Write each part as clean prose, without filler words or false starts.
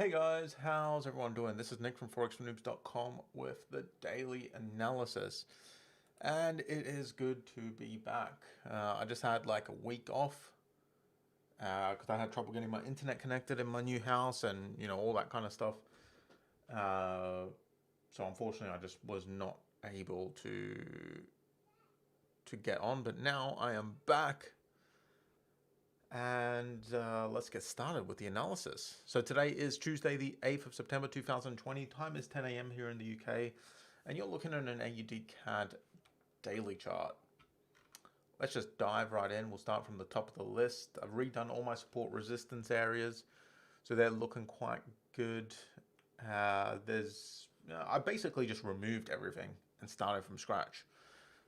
Hey guys, how's everyone doing? This is Nick from ForexForNoobs.com with the daily analysis, and it is good to be back. I just had like a week off because I had trouble getting my internet connected in my new house and all that kind of stuff. So unfortunately, I just was not able to get on, but now I am back. And let's get started with the analysis. So today is Tuesday, the 8th of September 2020. Time is 10 a.m. here in the UK. And you're looking at an AUD-CAD daily chart. Let's just dive right in. We'll start from the top of the list. I've redone all my support resistance areas, so they're looking quite good. I basically just removed everything and started from scratch.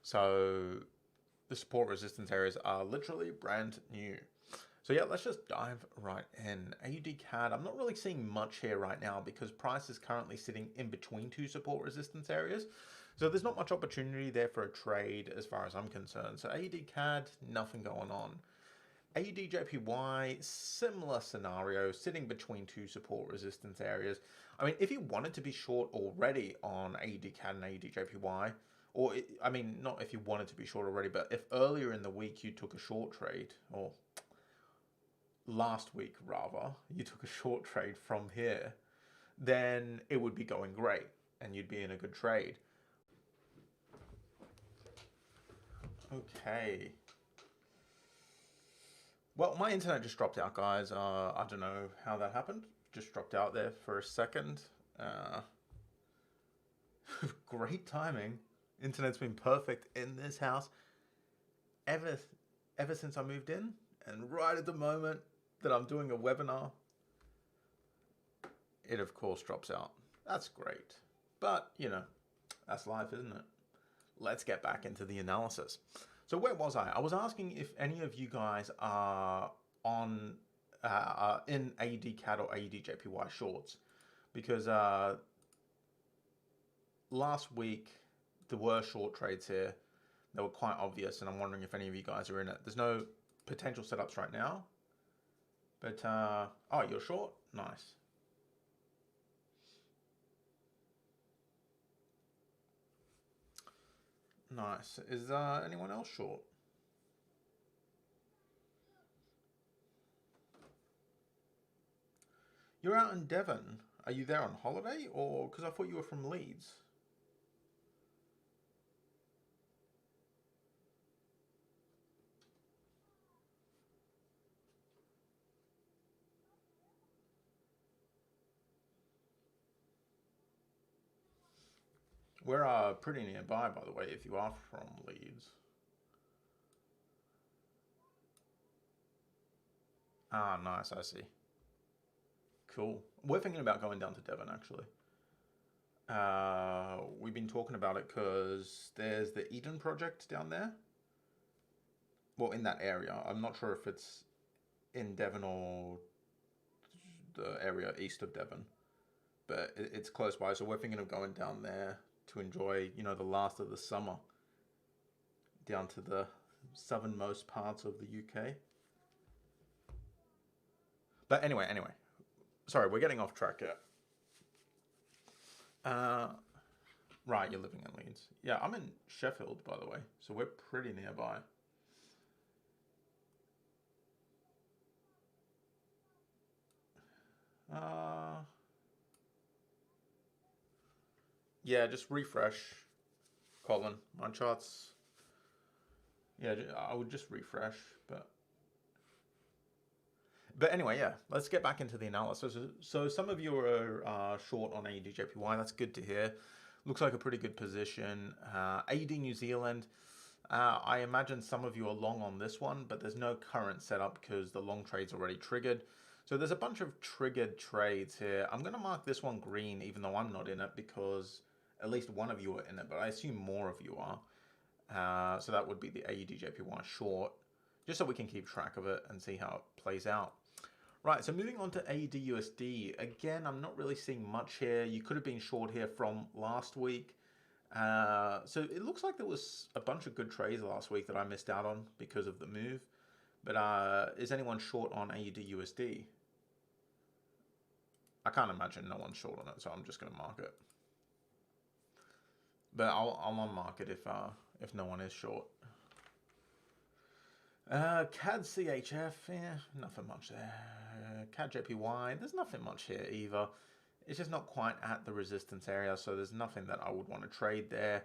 So the support resistance areas are literally brand new. So yeah, let's just dive right in. AUD-CAD, I'm not really seeing much here right now because price is currently sitting in between two support resistance areas. So there's not much opportunity there for a trade as far as I'm concerned. So AUD-CAD, nothing going on. AUDJPY, similar scenario, sitting between two support resistance areas. I mean, if you wanted to be short already on AUD-CAD and AUDJPY, or I mean, not if you wanted to be short already, but if earlier in the week you took a short trade, or last week rather, you took a short trade from here, then it would be going great and you'd be in a good trade. Okay. Well, my internet just dropped out, guys. I don't know how that happened. Just dropped out there for a second. Great timing. Internet's been perfect in this house ever since I moved in, and right at the moment that I'm doing a webinar, it of course drops out. That's great. But, that's life, isn't it? Let's get back into the analysis. So where was I? I was asking if any of you guys are on in AUD-CAD or AUD-JPY shorts, because last week there were short trades here. They were quite obvious, and I'm wondering if any of you guys are in it. There's no potential setups right now, but oh, you're short? Nice. Nice. Is anyone else short? You're out in Devon. Are you there on holiday, or because I thought you were from Leeds? We're pretty nearby, by the way, if you are from Leeds. Ah, nice, I see. Cool. We're thinking about going down to Devon, actually. We've been talking about it because there's the Eden project down there. Well, in that area. I'm not sure if it's in Devon or the area east of Devon, but it's close by. So we're thinking of going down there to enjoy, the last of the summer down to the southernmost parts of the UK. But anyway, sorry, we're getting off track here. Right, you're living in Leeds. Yeah, I'm in Sheffield, by the way, so we're pretty nearby. Yeah, just refresh, Colin. My charts. Yeah, I would just refresh, but anyway, yeah, let's get back into the analysis. So some of you are short on AUD-JPY. That's good to hear. Looks like a pretty good position. AUD New Zealand. I imagine some of you are long on this one, but there's no current setup because the long trade's already triggered. So there's a bunch of triggered trades here. I'm going to mark this one green, even though I'm not in it, because at least one of you are in it, but I assume more of you are. So that would be the AUD-JPY short, just so we can keep track of it and see how it plays out. Right, so moving on to AUD-USD. Again, I'm not really seeing much here. You could have been short here from last week. So it looks like there was a bunch of good trades last week that I missed out on because of the move. But is anyone short on AUD-USD? I can't imagine no one's short on it, so I'm just going to mark it. But I'll unmark it if no one is short. CAD CHF, yeah, nothing much there. CAD JPY, there's nothing much here either. It's just not quite at the resistance area, so there's nothing that I would want to trade there.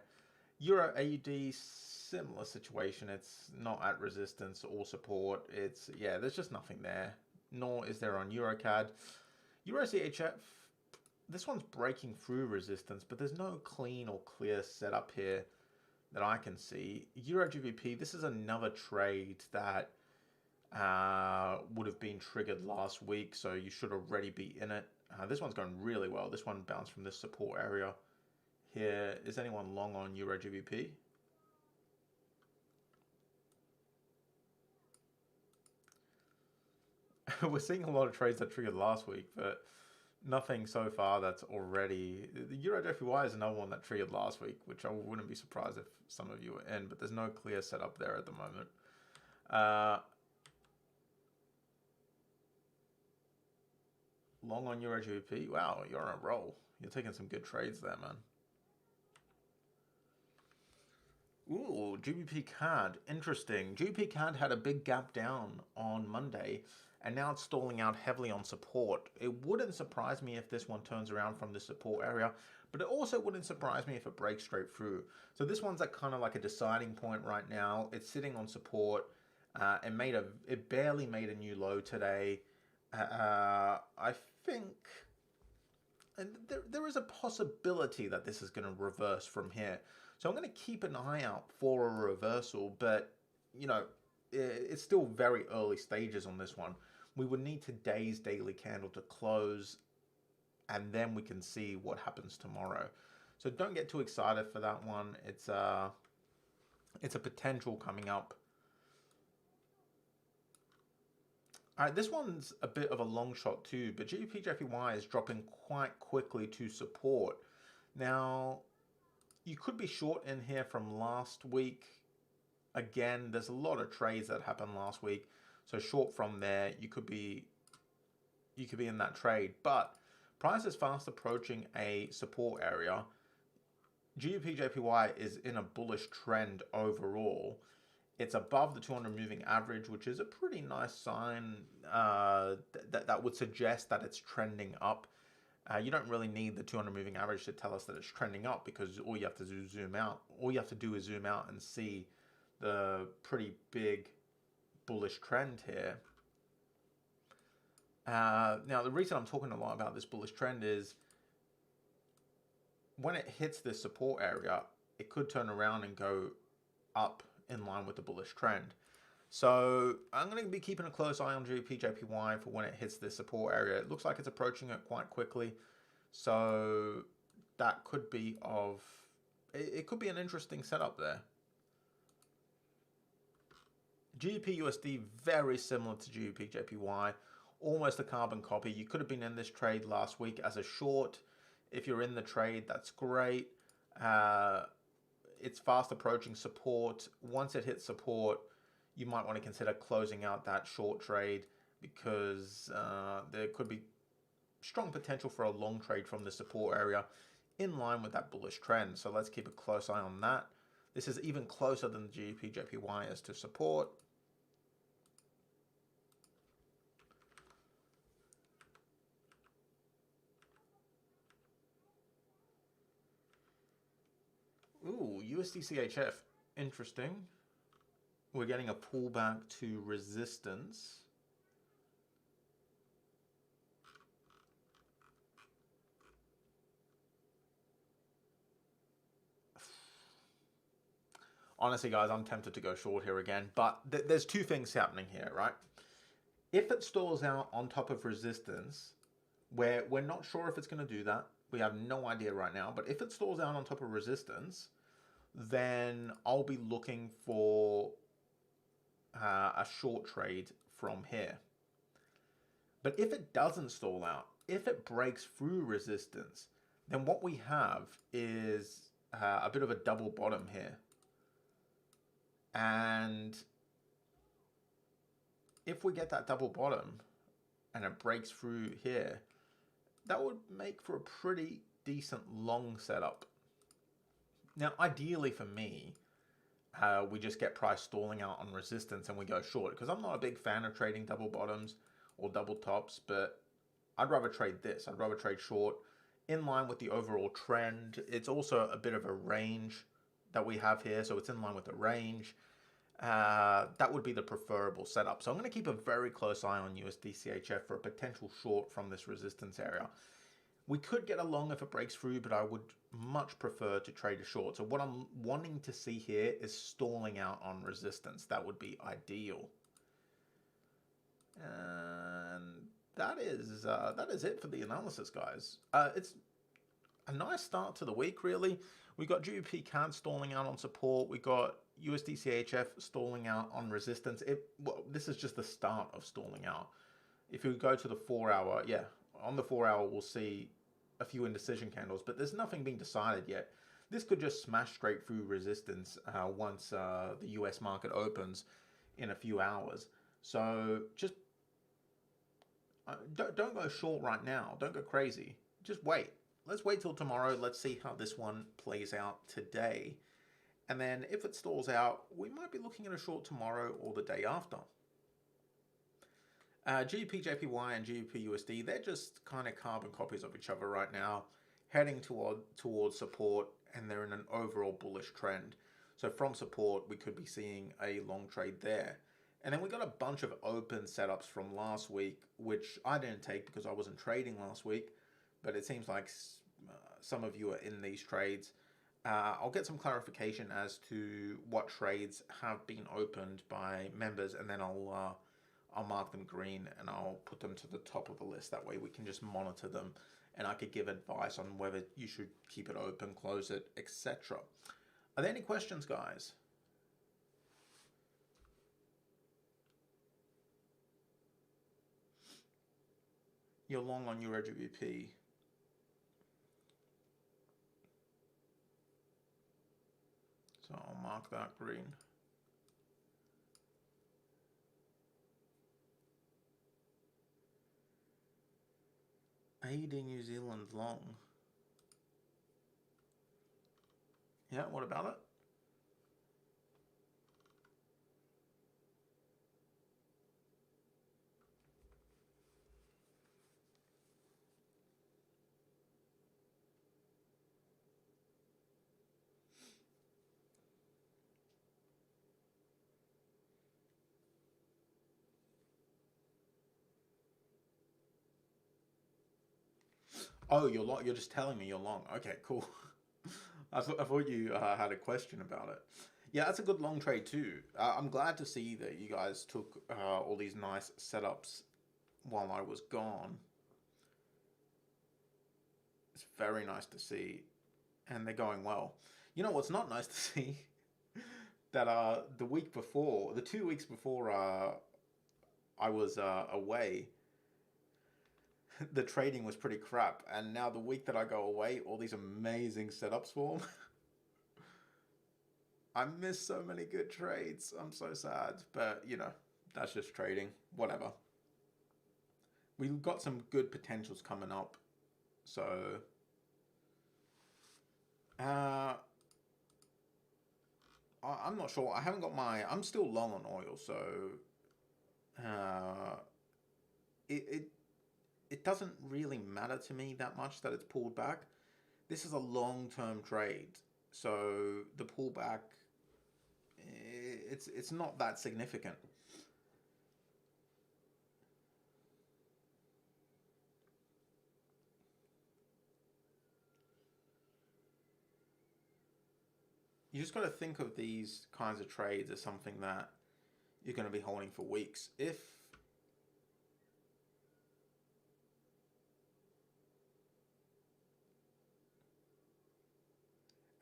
Euro AUD, similar situation. It's not at resistance or support. It's, yeah, there's just nothing there. Nor is there on EURGBP. Euro CHF, this one's breaking through resistance, but there's no clean or clear setup here that I can see. EURGBP, this is another trade that would have been triggered last week, so you should already be in it. This one's going really well. This one bounced from this support area here. Is anyone long on EURGBP? We're seeing a lot of trades that triggered last week, but nothing so far that's already... The EURGBPY is another one that triggered last week, which I wouldn't be surprised if some of you were in, but there's no clear setup there at the moment. Long on EURGBP. Wow, you're on a roll. You're taking some good trades there, man. Ooh, GBPCAD. Interesting. GBPCAD had a big gap down on Monday, and now it's stalling out heavily on support. It wouldn't surprise me if this one turns around from the support area, but it also wouldn't surprise me if it breaks straight through. So this one's at kind of like a deciding point right now. It's sitting on support. It barely made a new low today. I think there is a possibility that this is going to reverse from here. So I'm going to keep an eye out for a reversal, but, you know, it's still very early stages on this one. We would need today's daily candle to close, and then we can see what happens tomorrow. So don't get too excited for that one. It's a potential coming up. All right, this one's a bit of a long shot too, but GBPJPY is dropping quite quickly to support. Now, you could be short in here from last week. Again, there's a lot of trades that happened last week, so short from there, you could be in that trade. But price is fast approaching a support area. GBPJPY is in a bullish trend overall. It's above the 200 moving average, which is a pretty nice sign that would suggest that it's trending up. You don't really need the 200 moving average to tell us that it's trending up, because all you have to do is zoom out. All you have to do is zoom out and see the pretty big bullish trend here. Now, the reason I'm talking a lot about this bullish trend is when it hits this support area, it could turn around and go up in line with the bullish trend. So I'm going to be keeping a close eye on GBPJPY for when it hits this support area. It looks like it's approaching it quite quickly. So that could be it could be an interesting setup there. GBPUSD, very similar to GBPJPY, almost a carbon copy. You could have been in this trade last week as a short. If you're in the trade, that's great. It's fast approaching support. Once it hits support, you might want to consider closing out that short trade, because there could be strong potential for a long trade from the support area in line with that bullish trend. So let's keep a close eye on that. This is even closer than the GBPJPY is to support. Ooh, USDCHF, interesting. We're getting a pullback to resistance. Honestly, guys, I'm tempted to go short here again, but there's two things happening here, right? If it stalls out on top of resistance, where we're not sure if it's going to do that, we have no idea right now, but if it stalls out on top of resistance, then I'll be looking for a short trade from here. But if it doesn't stall out, if it breaks through resistance, then what we have is a bit of a double bottom here. And if we get that double bottom and it breaks through here, that would make for a pretty decent long setup. Now, ideally for me, we just get price stalling out on resistance and we go short, because I'm not a big fan of trading double bottoms or double tops, but I'd rather trade this. I'd rather trade short in line with the overall trend. It's also a bit of a range that we have here, so it's in line with the range. That would be the preferable setup. So I'm going to keep a very close eye on USDCHF for a potential short from this resistance area. We could get a long if it breaks through, but I would much prefer to trade a short. So what I'm wanting to see here is stalling out on resistance. That would be ideal. And that is it for the analysis, guys. It's a nice start to the week, really. We got GBPCAD stalling out on support. We got USDCHF stalling out on resistance. Well, this is just the start of stalling out. If you go to the 4 hour, yeah, on the 4 hour, we'll see a few indecision candles, but there's nothing being decided yet. This could just smash straight through resistance once the US market opens in a few hours. So just don't go short right now. Don't go crazy. Just wait. Let's wait till tomorrow. Let's see how this one plays out today. And then if it stalls out, we might be looking at a short tomorrow or the day after. GBPJPY and GBPUSD, they're just kind of carbon copies of each other right now, heading towards support, and they're in an overall bullish trend. So from support, we could be seeing a long trade there. And then we got a bunch of open setups from last week, which I didn't take because I wasn't trading last week, but it seems like some of you are in these trades. I'll get some clarification as to what trades have been opened by members, and then I'll mark them green and I'll put them to the top of the list. That way we can just monitor them and I could give advice on whether you should keep it open, close it, etc. Are there any questions, guys? You're long on EURGBP. So I'll mark that green. AUD New Zealand long. Yeah, what about it? Oh, you're long. You're just telling me you're long. Okay, cool. I thought you had a question about it. Yeah, that's a good long trade too. I'm glad to see that you guys took all these nice setups while I was gone. It's very nice to see, and they're going well. You know what's not nice to see? That the week before, the 2 weeks before I was away, the trading was pretty crap, and now the week that I go away, all these amazing setups form. I missed so many good trades. I'm so sad, but you know, that's just trading. Whatever. We've got some good potentials coming up, so I'm not sure. I haven't got my. I'm still long on oil, so it doesn't really matter to me that much that it's pulled back. This is a long-term trade, so the pullback, it's not that significant. You just got to think of these kinds of trades as something that you're going to be holding for weeks. If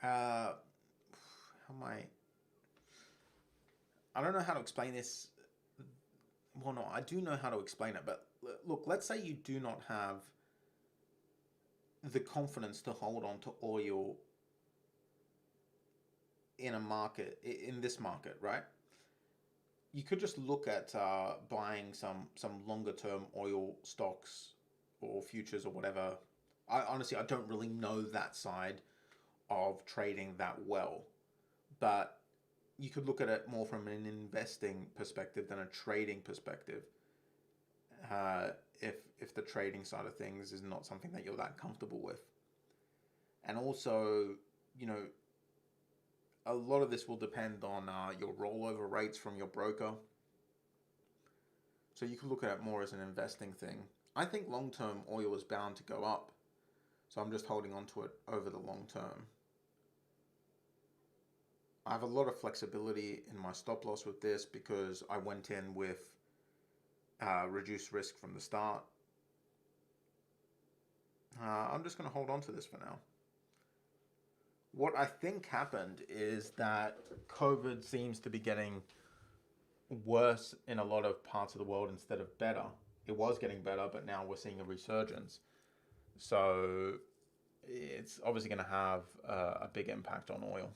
how am I don't know how to explain this. Well, no, I do know how to explain it, but look, let's say you do not have the confidence to hold on to oil in a market, in this market, right? You could just look at buying some longer term oil stocks or futures or whatever. I honestly, I don't really know that side of trading that well, but you could look at it more from an investing perspective than a trading perspective. If the trading side of things is not something that you're that comfortable with. And also, you know, a lot of this will depend on your rollover rates from your broker. So you can look at it more as an investing thing. I think long-term oil is bound to go up. So I'm just holding on to it over the long term. I have a lot of flexibility in my stop loss with this because I went in with reduced risk from the start. I'm just going to hold on to this for now. What I think happened is that COVID seems to be getting worse in a lot of parts of the world instead of better. It was getting better, but now we're seeing a resurgence. So it's obviously going to have a big impact on oil.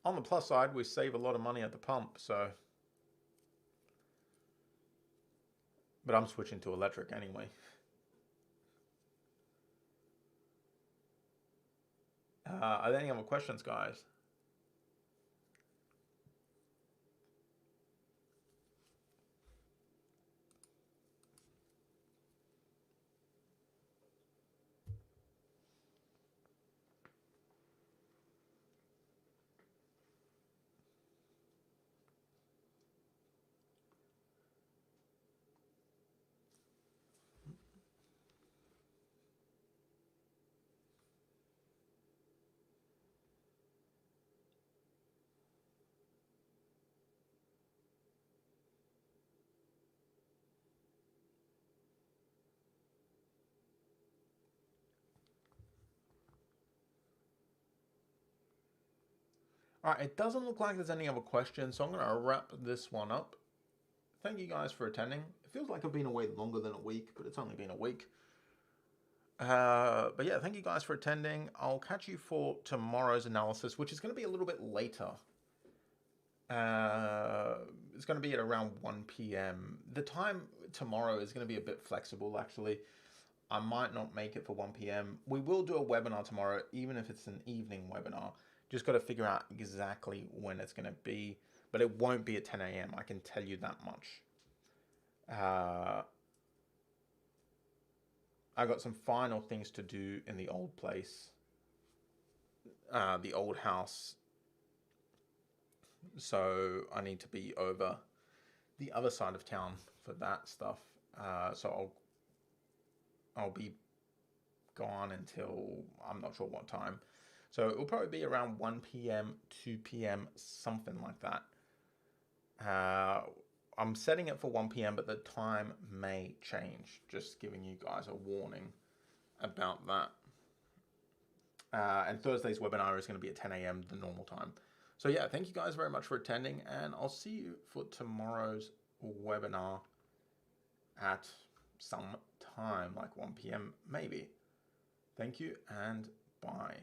On the plus side, we save a lot of money at the pump, so. But I'm switching to electric anyway. Are there any other questions, guys? All right, it doesn't look like there's any other questions, so I'm going to wrap this one up. Thank you guys for attending. It feels like I've been away longer than a week, but it's only been a week. But yeah, thank you guys for attending. I'll catch you for tomorrow's analysis, which is going to be a little bit later. It's going to be at around 1 p.m. The time tomorrow is going to be a bit flexible, actually. I might not make it for 1 p.m. We will do a webinar tomorrow, even if it's an evening webinar. Just got to figure out exactly when it's going to be, but it won't be at 10 a.m. I can tell you that much. I got some final things to do in the old place, the old house. So I need to be over the other side of town for that stuff. So I'll be gone until I'm not sure what time. So it will probably be around 1 p.m., 2 p.m., something like that. I'm setting it for 1 p.m., but the time may change. Just giving you guys a warning about that. And Thursday's webinar is going to be at 10 a.m., the normal time. So yeah, thank you guys very much for attending, and I'll see you for tomorrow's webinar at some time, like 1 p.m. maybe. Thank you, and bye.